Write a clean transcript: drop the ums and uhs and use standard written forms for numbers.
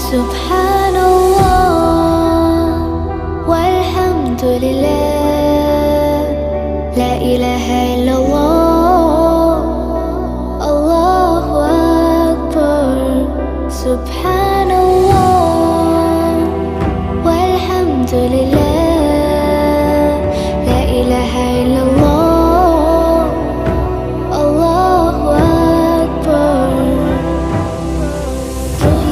سبحان الله والحمد لله، لا إله إلا الله، الله أكبر. سبحان